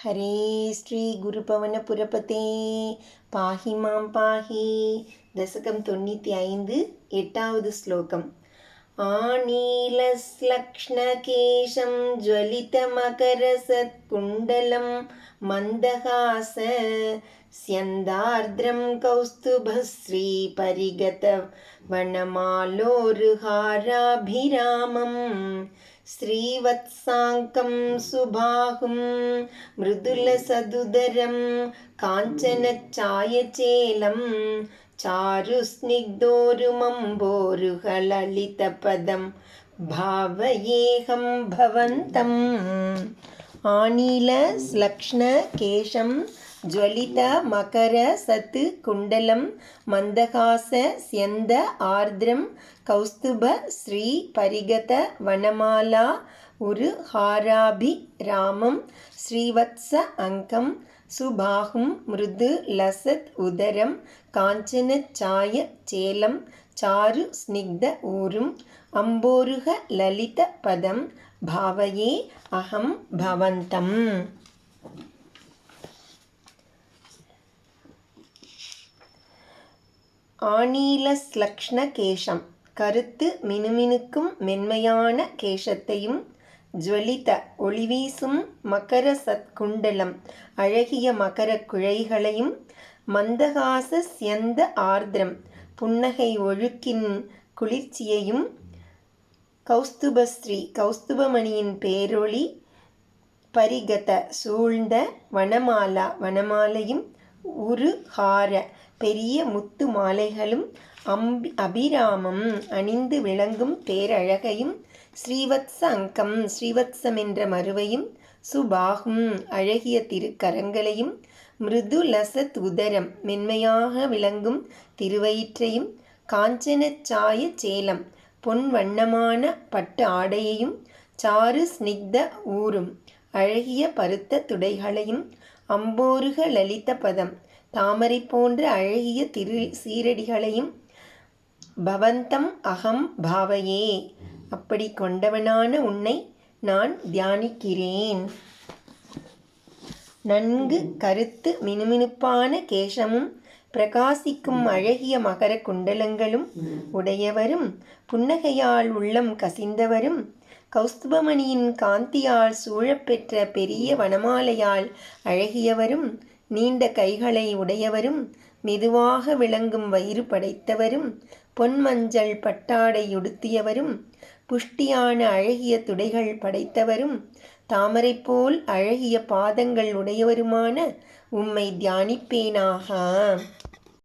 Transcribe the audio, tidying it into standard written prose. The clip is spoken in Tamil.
हरे श्री गुरुपवनपुरपते पाहि मां पाहि दशकं 95 एटावद् श्लोकम् आनीलश्लक्ष्णकेशं ज्वलितमकरसत्कुण्डलं मन्दहास स्यन्दार्द्रं कौस्तुभश्रीपरिगतवनमालोरुहाराभिरामं श्रीवत्साङ्कं सुबाहुं मृदुलसदुदरं काञ्चनचायचेलं चारुस्निग्धोरुमम्बोरुहललितपदं भावयेऽहं भवन्तम् आनीलश्लक्ष्णकेशं ज्वलितमकरसत्कुण्डलं मन्दहासस्यन्द आर्द्रं कौस्तुभश्रीपरिगतवनमाला उरुहाराभिरामं श्रीवत्स अङ्कं सुबाहुं मृदुलसत् उदरं काञ्चनचायचेलं चारुस्निग्ध ऊरुम् अम्बोरुहललितपदं भावये अहं भवन्तम्. ஆநீலஸ்லக்ஷ்ணகேசம் கருத்து மினுமினுக்கும் மென்மையான கேசத்தையும், ஜுவலித ஒளிவீசும் மகர சத்குண்டலம் அழகிய மகர குழைகளையும், மந்தகாச ஸ்யந்த ஆர்திரம் புன்னகை ஒழுக்கின் குளிர்ச்சியையும், கௌஸ்துபஸ்ரீ கௌஸ்துபமணியின் பேரொளி பரிகத சூழ்ந்த வனமாலா வனமாலையும், உருஹார பெரிய முத்து மாலைகளும், அபிராமம் அணிந்து விளங்கும் பேரழகையும், ஸ்ரீவத்ச அங்கம் ஸ்ரீவத்சம் என்ற மருவையும், சுபாகும் அழகிய திருக்கரங்களையும், மிருதுலசத் உதரம் மென்மையாக விளங்கும் திருவயிற்றையும், காஞ்சனச்சாய சேலம் பொன் வண்ணமான பட்டு ஆடையையும், சாரு ஸ்னிக்த ஊரும் அழகிய பருத்த துடைகளையும், அம்போருக லலித பதம் தாமரை போன்ற அழகிய சீரடிகளையும், பவந்தம் அகம் பாவையே அப்படி கொண்டவனான உன்னை நான் தியானிக்கிறேன். நன்கு கருத்து மினுமினுப்பான கேசமும், பிரகாசிக்கும் அழகிய மகர குண்டலங்களும் உடையவரும், புன்னகையால் உள்ளம் கசிந்தவரும், கௌஸ்துபமணியின் காந்தியால் சூழப்பெற்ற பெரிய வனமாலையால் அழகியவரும், நீண்ட கைகளை உடையவரும், மெதுவாக விளங்கும் வயிறு படைத்தவரும், பொன்மஞ்சள் பட்டாடை உடுத்தியவரும், புஷ்டியான அழகிய துடைகள் படைத்தவரும், தாமரை போல் அழகிய பாதங்கள் உடையவருமான உம்மை தியானிப்பேனாக.